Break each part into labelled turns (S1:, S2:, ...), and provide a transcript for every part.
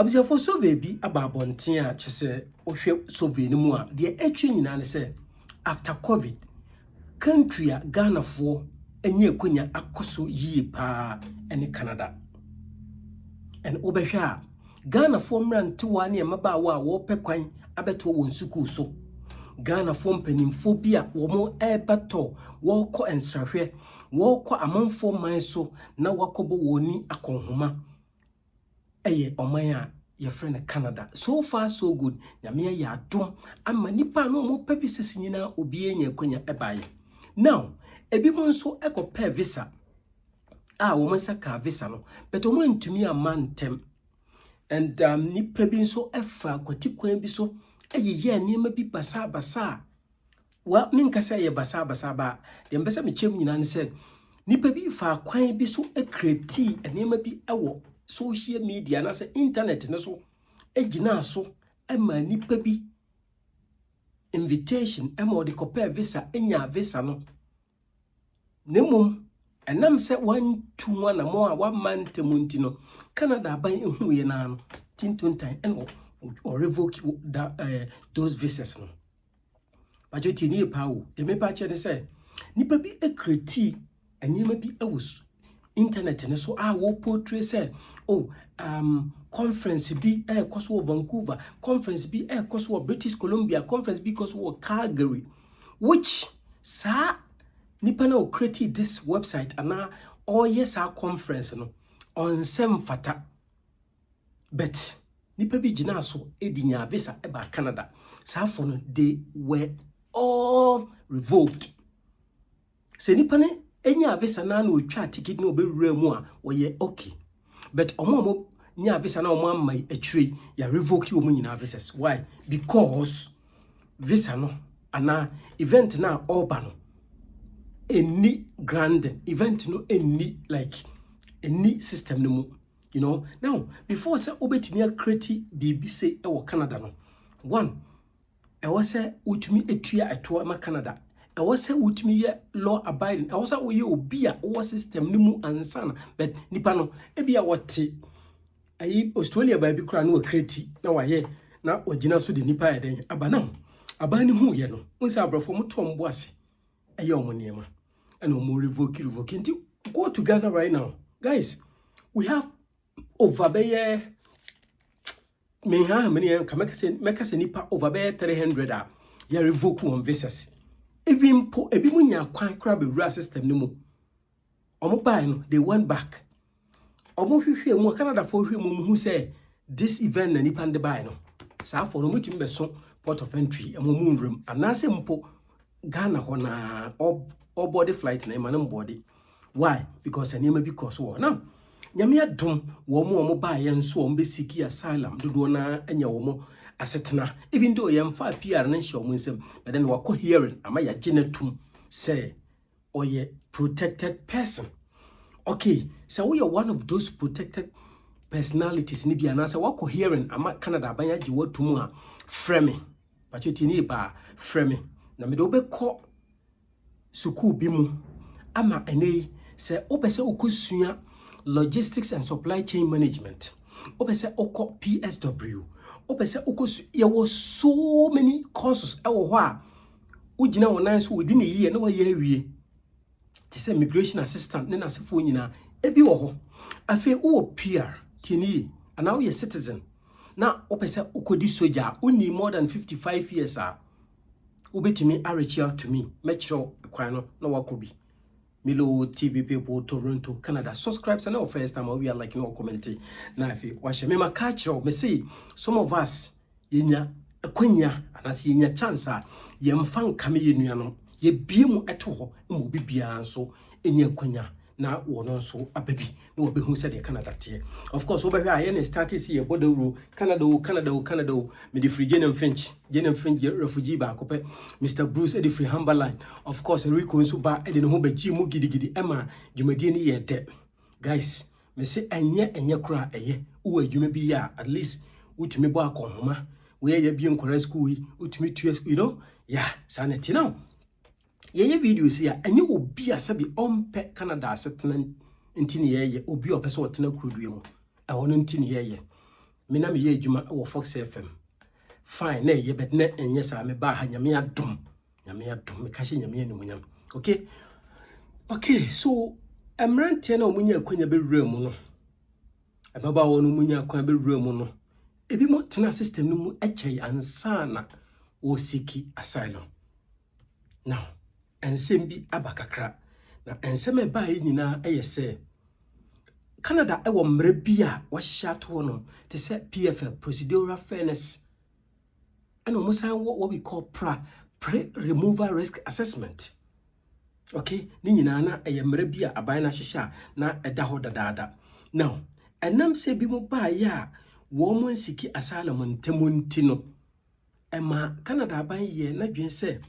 S1: Abusua for survey bi ababonten a chese ohwe survey no mu a de etwe nyina ne se after covid country a Ghana for enye konya akoso yi pa ene Canada en obehwe a Ghana for mrante wa ne mabaawa a wo pekwan abeto won suku so Ghana for mpanimfo bi a wo mo ebeto wo kɔ ensahwe wo kɔ amanfo man so na wakobo woni akonhoma eye oman a your friend Canada. So far so good. Nyame ya adom ama nipa no mo pɛ visa nyina obi enya kwanya ebaye. Now, ebi mo nso ekɔpɛ visa. Wo mansa ka visa no, but o mo ntumi amantem. And nipa bi nso efa kwatikwan bi so eyeye nneema bi basa. Wa minkasa ye basa ba. De mbesa me chem nyina ne sɛ nipa bi fa kwan bi so ekreti nneema bi ewo social media na se internet na so ejina so ema nipa bi invitation ema odi kopɛ visa enya visa no nemum enam se 121 na mo a 1 month munti no Canada ban ehu ye na no tintontan eno or revoke those visas no bajoti ni pa wo de me pa che de se nipa bi ekreti enyema bi ewus internet ne so wo portray say conference bi koso Vancouver, conference bi koso British Columbia, conference bi koso Calgary, which sa nipa na create this website ana yes our conference no on sem fata but nipa bi gina so edinya visa eba Canada sa for no they were all revoked. Se nipa ne enya visa na otwa ticket na obewura mu a woye okay, but omo nya visa na omo amai atwire ya revoke omo nyina visas. Why? Because visa no ana event na oba no any grand event no any like any system no mu, you know. Now before say obetumi create bibi say e wo Canada no, one e wo say utumi etua ato ma Canada, I was say utimi ye law abiding. I was say we obi a wo system ni mu ansana, but nipa no ebi a wote ayi Australia ba bi kra no create na waye na ogina so de nipa eden aba na aba ni hu ye no unsa abrofo mo tom bo ase eye omo niema and omo revoke nti go to Ghana right now, guys. We have over there me ha many kameka se nipa over there 300 a ya revoke on visas. Even po ebi munya kwan kra be wura system ni mu omo buy no they went back omo hwehwe mu Canada for hwehwe mu hu say this event na nipa nde buy no sa for no mutim be so port of entry emo mu nrum anase mpo Ghana ho na all body flight na emane mbody. Why? Because anema because wo now nyame adom wo mo buy enso wo be siki asylum dodo na anya wo mo asetna, even though yam fa PR na nhyɛ omo nsem, but then wako hearing ama ya genetum say oye protected person. Okay, so we are one of those protected personalities ni bia na say wako hearing ama Canada abanya gye watum a frame but you ni ba frame na me do be kɔ suku bi mu ama enei say opese okosua logistics and supply chain management, opese okɔ PSW, opese okosu. There was so many courses ewo ho a ugina wonan so within a year na wa ye awie. Ti say migration assistant ne nasefo nyina ebi wo ho. Afi wo PR tini ana wo citizen na opese okodi soldier uni more than 55 years a ubetimi reach out to me metro kwan no na wakobi Milo TV people Toronto Canada. Subscribe and our first time we are like no commenting na afi washe me catch me say some of us yenya akwanya anase yenya chance a ye mfan kame ye nuanom ye biemu eto ho mo bibia nso enya akwanya na wono nso ababi na obehu se de Canada tie. Of course obehwe aye na start see ye bodawro Canada me the free Jane Finch refugee ba kope Mr. Bruce edi free Humberline. Of course Rico nso ba edi no ho baji mu gidigidi ema dwumadie ni ye de. Guys, me say enye kura eye wo adwuma bi ya at least utumi bo akonhoma we ye bi nkora school yi utumi tu school, you know. Yeah, sanity now. Ye videos here enye obi asabi ompe Canada asetena ntini ye obi opese otena kurudue mu e wono ntini ye me na me ye adwuma wo Fox FM fine na ye bet na enye sa me ba ha nyame adom me ka hye nyame animunyam. Okay, so emrante na omunya akwanya bewura mu no ababa wo no munya akwanya bewura mu no ebi mo tena system no mu ekyei ansa na wo siki asylum. Now ensem bi abakakra na ensem e ba yi nyina eyese Canada ewo mre bi a wahyehyɛ ato no te se PFL, procedural fairness, and almost what we call pre-removal risk assessment. Okay, ni nyina na mre bi a aban na hyehyɛ na eda ho dadaada. Now enam se bi mo ba ya wo mo nsiki asylum ntemonti no ema Canada aban ye na dwen se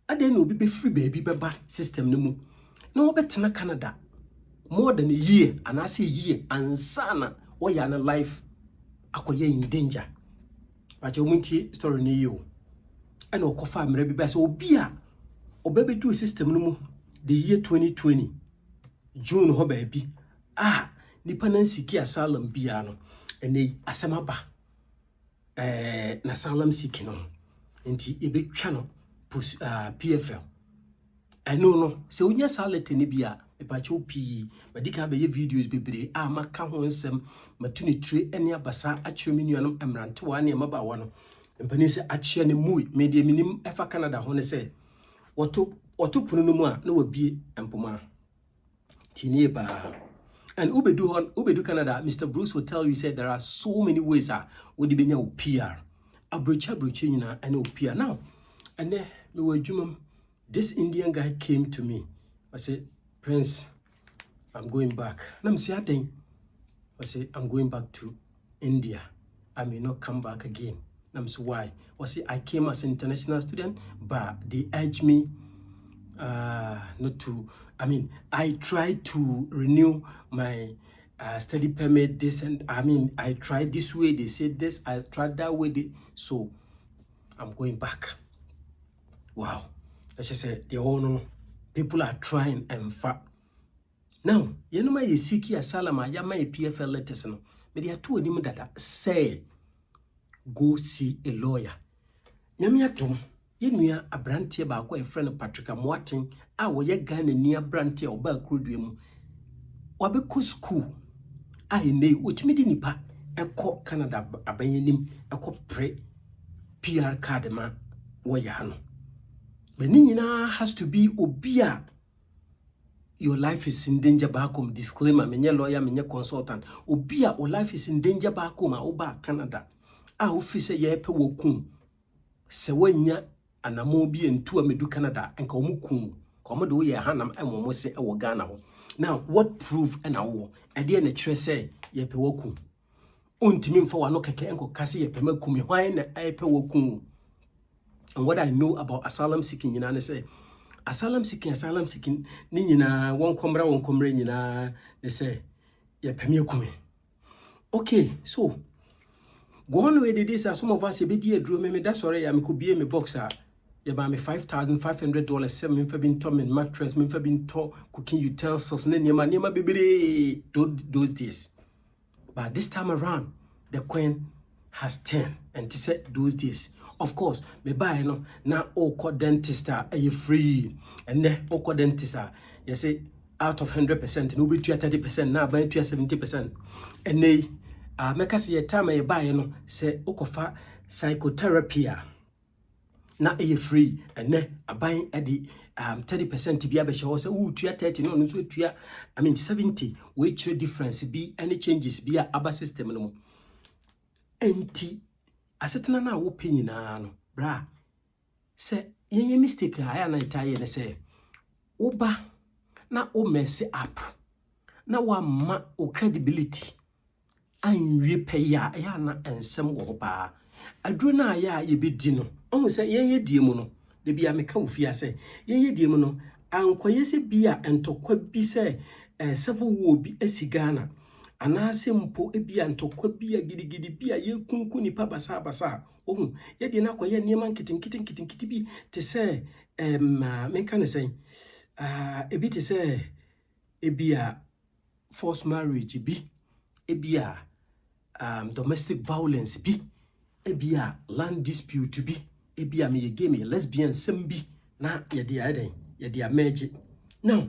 S1: ade na obi be free baby beba system no mu na wo betena Canada more than a year, and I say year, and sana, or yana life, akoye in danger. But you won't story near you. I know Kofa Mrebi Bass or Bia or baby do system no the year 2020, June ho baby. Nipanansi ki asylum biano, and they asamaba nasalam sikino, inti a big channel, PFL. I know, so when you're silent in Ibia. Epacho pi madika be videos bebre maka ho nsem matuni tre ene abasa atwe menuanom emrante wa ne maba wa no mpani se achie ne mu me de minim efa Canada ho ne se woto punu no mu a na wabie empoma tini ba. And ubedu Canada, Mr. Bruce will tell you, said there are so many ways wodi benya PR abrocha nyina ene PR. Now and me wajumam, this Indian guy came to me. I said, Prince, I'm going back. And I'm saying, I say, I'm going back to India. I may not come back again. And I'm saying, why? I say, I came as an international student, but they urged me not to. I tried to renew my study permit, this and I tried this way, they said this, I tried that way, so I'm going back. Wow. Let's just say, the whole people are trying and far. Now, you know my siki asalama ya my PFL letters no. Me dia to anim dada say go see a lawyer. Nyame atom ye nua abrantie ba ko e friend Patrick Moaten a wo ye Ghana ni abrantie oba akrodua mu. Wabeko school a ene otimi di nipa ekọ Canada abanyanim ekọ pre PR card ma wo ya no. But nyina has to be obia. Your life is in danger back home. Disclaimer, menye lawyer, menye consultant. Obia, your life is in danger back home. Oba Canada. Officer ye pe wokum. Se wanya anamobi entu amedu Canada enka omukum. Komodo ye hanam emomo se ewo Ghana ho. Now, what proof na wo? Ade na kire se ye pe wokum. Ontimi mfa wa no keke enko kase ye pe makum. Hwan na ye pe wokum. And what I know about asylum seeking, you know, I say, asylum seeking, ni na won komra ni na, they say, yeah, pemie kume. Okay, so go on with this. Some of us, you be dear, drew me. That's sorry, I could be a boxer. You buy me $5,500. 7 for being tom and mattress, me for being to cooking utensils, and then your man, baby, those days. But this time around, the coin has 10, and to say those days. Of course, me buy no na oko dentist are free, and ne oko dentist you say out of 100%, no be 30%, now buy 70%. And they make us your time you buy no say okofa psychotherapy na free, and ne a buying at the 30% to be able to say oh 30 no so 70 which difference be any changes be a aba system no enti asetena na wo penyina no bra se yenye mistake aya na itaye ne se oba na o mess up na wa ma o credibility anwie pe ya na ensem wo ba aduro na ya ye bedi no ohun se yenye die mu no de bia meka ofia se yenye die mu no ankoye se bia entokwa bi se sefu wo bi asigana anase mpo ebia ntokwa bia gidigidi bia ye kunku nipa basa ohun ye de na koye niema nkitin bi te se menka ne sen ebi te se ebia forced marriage bi ebia domestic violence bi ebia land dispute bi ebia me gay me lesbian sem bi na yede aden yede ameje now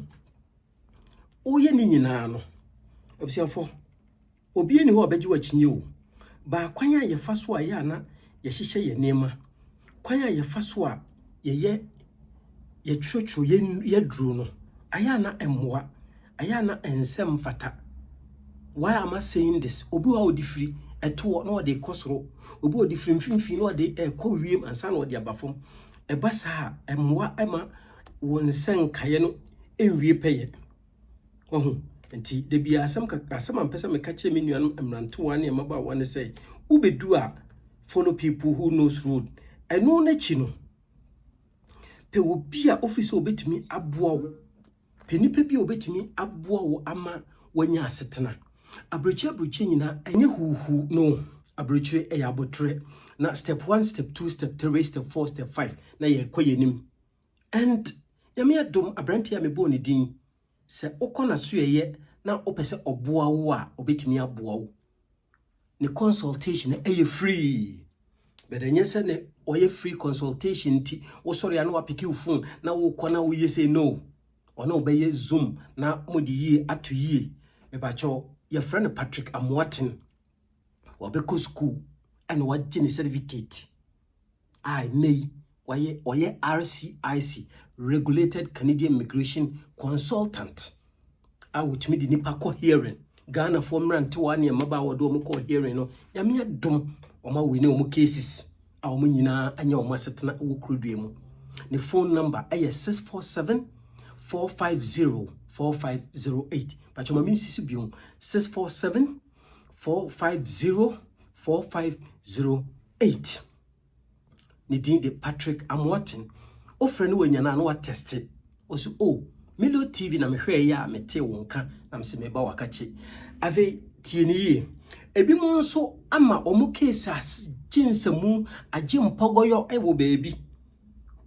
S1: oye ni nyina no obusiafo obi ni ho obeji wachinye o ba kwan a yefa so a ya na ye hihye ye nema kwan a yefa so a ye twotwo ye duru no aya na emmoa aya na ensem fata. Why am I saying this? Obi wa odifiri eto na ode kosoro obi odifiri mfimfi na ode ekọ wiem ansa na ode abafom eba sa emmoa ema wonsen kaye no enwie peye ohu nti de bia asem ampese me ka che me nuanum emrantewa na emaba wone say ubedu a follow people who knows road eno na chi no pe obi a office obetumi aboa wo pe nipa bi obetumi aboa wo ama wanya asetena abrochi nyina enye huhu no abrochi abotre na step 1 step 2 step 3 step 4 step 5 na ye koyenim and yame adom abrante ya mebo ne din se okona so ye na opese oboa wo a obetumi aboa wo ne consultation eye free but enye se ne oye free consultation ti wo sori ya no apiki wo phone na wo kona wo yese no ona obeye zoom na modi yi ato yi mebacho your friend Patrick Amoaten wabeko school and what gene certificate I may oye RCIC regulated Canadian immigration consultant I would me the nipa ko hearing Ghana former Antoine maba wado mo ko hearing no yame adom oma we ne omo cases a omo nyina anya omo setena wo krodue mu ne phone number ay 647 450-4508. Pachoma means Sisibium 647-450-4508. Nidin de Patrick Amoaten. O friend when yana no tested. Also, oh, Milo TV na mehwe ya mete wonka na mse meba wakache. Ave tieni ebi mo nso ama omo case as jinsamu agye mpogoyo ewo baby.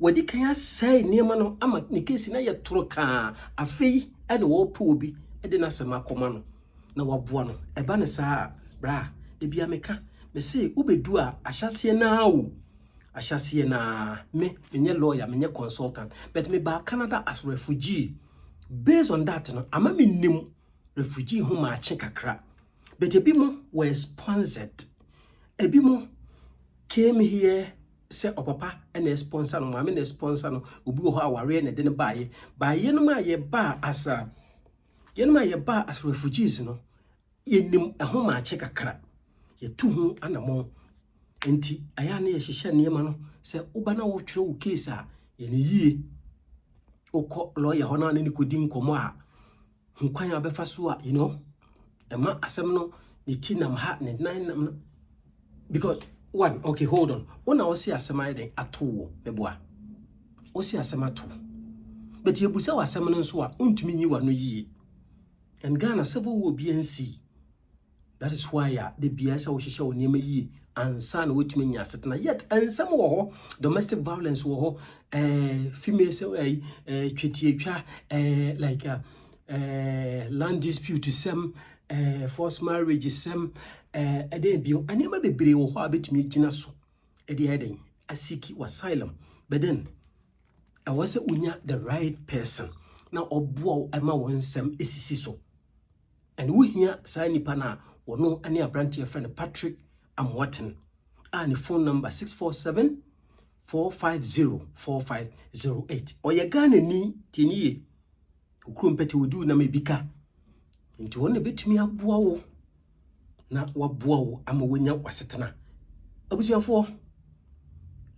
S1: Wadi kan say niema no ama ne case na ye toro ka afei ene wo po obi ede na sema akoma no na waboa no eba ne saa bra de bia meka me say ubedu a ahyase na wo ahyase na me nye lawyer me nye consultant but me ba Canada as refugee based on that no ama me nim refugee ho ma ache kakra but ebi mo were sponsored ebi mo came here say opapa and sponsor no mama na sponsor no obi ho aware na de ne baaye no ma ye ba as refugees no yenim ho ma ache kakra ye tu ho anamo enti aya na ye hihye niema no say oba na wo twere wo case a ye ne yie okọ lawyer ho na ne kodin komo a nkwan abefa so a ema asem no ne tinam ha ne nan nam because one, okay, hold on. Una osi asema den atu meboa. Osi asema atu. But ye busa wa asema nso a untumi nyi wa no yie. And Ghana several will be NC. That is why the BS wo hihye wo niema yie ansa na wetumi nya setena yet and some wo ho domestic violence wo ho female say twetiatwa like land dispute some forced marriage some eden bio anema bebre wo ho abetumi gina so ede eden asiki asylum but then I was unya the right person na obo ama wonsem esisi so and we here say nipa na wono ane abrante friend Patrick Amoaten and phone number 647-450-4508 oye Ghana ni tinie ukrumpete wodu na mebika nti wona betumi aboa wo na waboa wo ama wonya wasetena abusuafo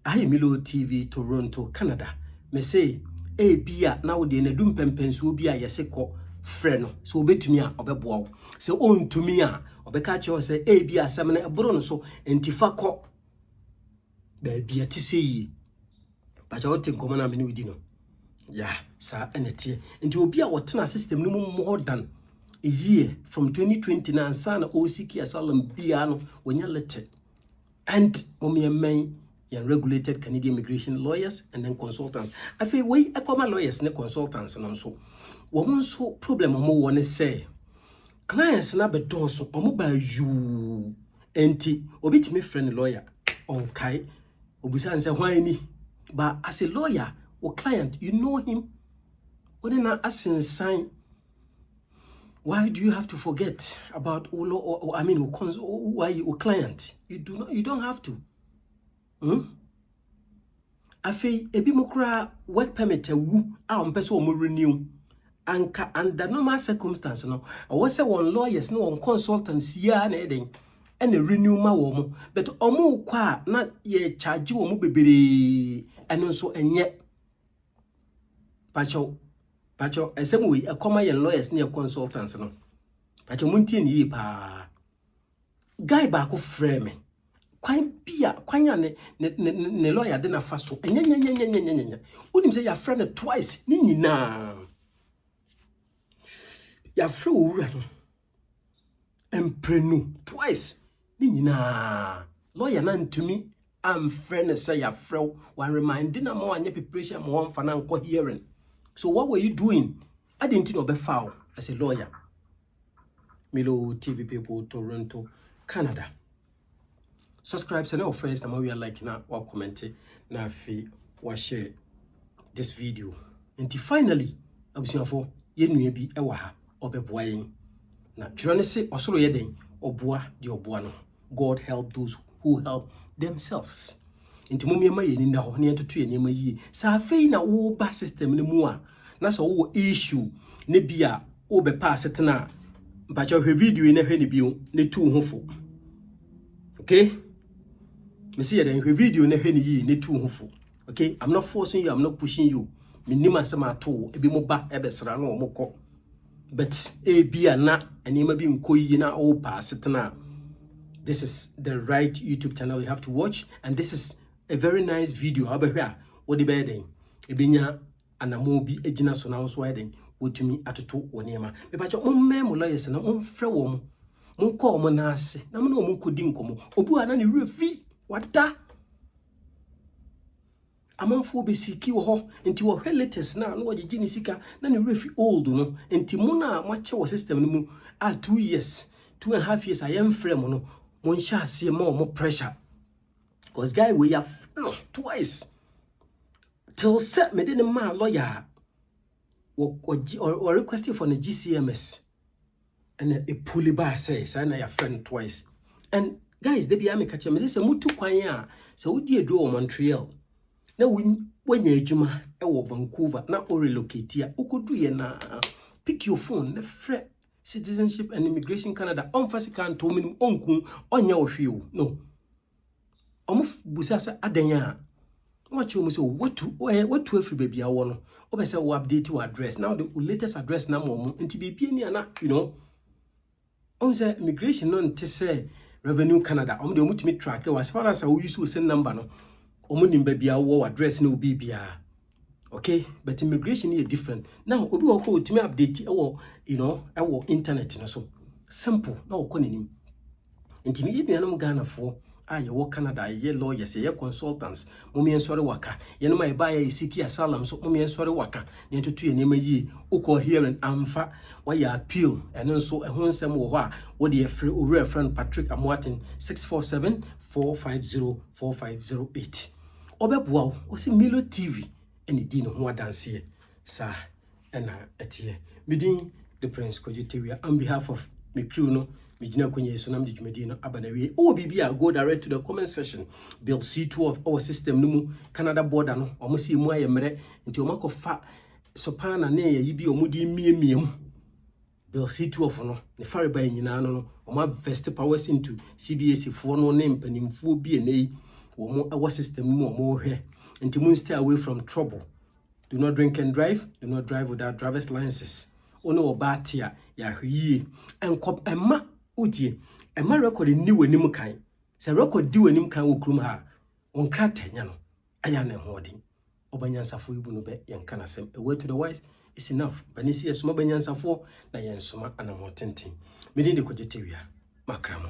S1: ayi Milo TV Toronto Canada me say bia na wo de na dum pempenso bia yese ko frɛ no so obetumi a obɛboa wo se ontumi a obɛka che wo se bia asɛm na eboro no so entifa kɔ ba bia tise yi ba ja wote nkomo na me ne wudi no ya sa enete enti obi a wotena system no more than a year from 2020 na ansana osiki asylum bia no wonya letter and men yan regulated Canadian immigration lawyers and then consultants afi we ekoma lawyers ne consultants no so wo so problem mo wone say clients na bedoso omo ba you enti obi timi friend lawyer on kai obusan say why ni, but as a lawyer or client you know him when na asensan. Why do you have to forget about why your client? You don't have to. Afi ebi mukra work permit wu a ompeso omo renew anka under normal circumstance no. I was say one lawyers no one consultants ya na eden and renew ma wo mo, but omo kwa na ye charge wo mo bebere eno so enye pacho esem we akoma ye lawyers ne consultants no. Pacho muntie ni yi pa guy ba ko frame me kwan bia kwanya ne lawyer de na fa so enya unim say ya friend twice ni nyina ya friend owura no emprenu twice ni nyina lawyer na ntumi am friend say ya friend one remind na mo anya preparation mo won fa na nko hearing. So what were you doing? I didn't know be foul as a lawyer. Milo TV people, Toronto, Canada. Subscribe to our first, and we are like now or comment na fi or share this video. And finally, abusia for ye nua bi e wa ha obeboa yen. Na twere ne se osoro ye den oboa de oboa no. God help those who help themselves. Inti mumye ma ye ni na ho ne entoto ye nema yi. Sa afei na wo ba system ne mu a na so wo issue ne bia wo be pa setena mpacha hwe video ne hwe ne bio ne tu ho fo. Okay? Me see the video ne hwe ne yi ne tu ho fo. Okay? I'm not forcing you, I'm not pushing you. Me nima asema ato ebi mo ba ebe sra no mo kọ. But bia na enema bi nko yi na wo pa setena. This is the right YouTube channel you have to watch, and this is a very nice video. How about here? What the bedding? Ebinya anamobi ejina so na so widen. Wotumi atoto wonema. Me ba cho mo lawyers na mo frɛ wo mo. Mo kɔ mo na ase. Na mo no mo kodi nkomo. Obu ana ne refi wada. Amanfo be siki wo ho enti wo hwe latest na no wagye ni sika na ne refi old no. Enti mo na mo ache wo system no mu 2 years, 2.5 years I am frɛ mo no. Mo nsha ase mo pressure. Because guy we have twice till set me didn't ma lawyer or requesting for the GCMS and a pulley bar says I know your friend twice. And guys, they be ame catch me say mutu kwanya so udi do Montreal. Now when you juma e wo Vancouver na o relocate here ukodu ye na pick your phone na frɛ Citizenship and Immigration Canada on fasikan to minimum onku onya wo hwe o no omo busa sa adanya watch you say what to every baby I want obe say we update your address now the latest address na mo nti bibia ni ana you know on say immigration no nte say Revenue Canada de omutimi track as far as we use send number no omo nim babia wo address na obi bia. Okay, but immigration is different. Now, obi wo ko ultimate update you know, internet no so. Simple. Na wo ko nim. Ntimi ibi anam Ghana fo ye wo Canada ye lawyers ye consultants. Mumi ensore waka. Ye no ma ba ye siki asylum so mumi ensore waka. Ne ntutu ye nema yi ukọ hearing amfa wa ya appeal eno so ehun nsem wo ho a wo de owura friend Patrick Amoatin 647-450-4508. Obeboa wo se Milo TV eni di no ho adanse sa ena etie midin the Prince Kojitewia on behalf of me crew no mijina kwenye so nam di dwumadi no abanawie bibia go direct to the comment section. Bill C2 of our system no mu Canada border no omosi mu ayemre nti omakofa sopana na ye yibi omudi miemiem Bill C2 of no ne fareba nyina no oma vest powers into CBS fo no ne mpanimfo bi enei wo our system mu omo hwe nti mun stay away from trouble. Do not drink and drive. Do not drive without driver's licenses. Ono obatia ya hwie enkop emma odie emma record ni wanim kan. Se record di wanim kan wo krum ha. Onkra tanya no aya na hoden. Obanyansafo ibu no be yenka na sem. A word to the wise is enough. Banisi esoma banyansafo na yensoma anamotenten. Medin de Kojitewia makramo.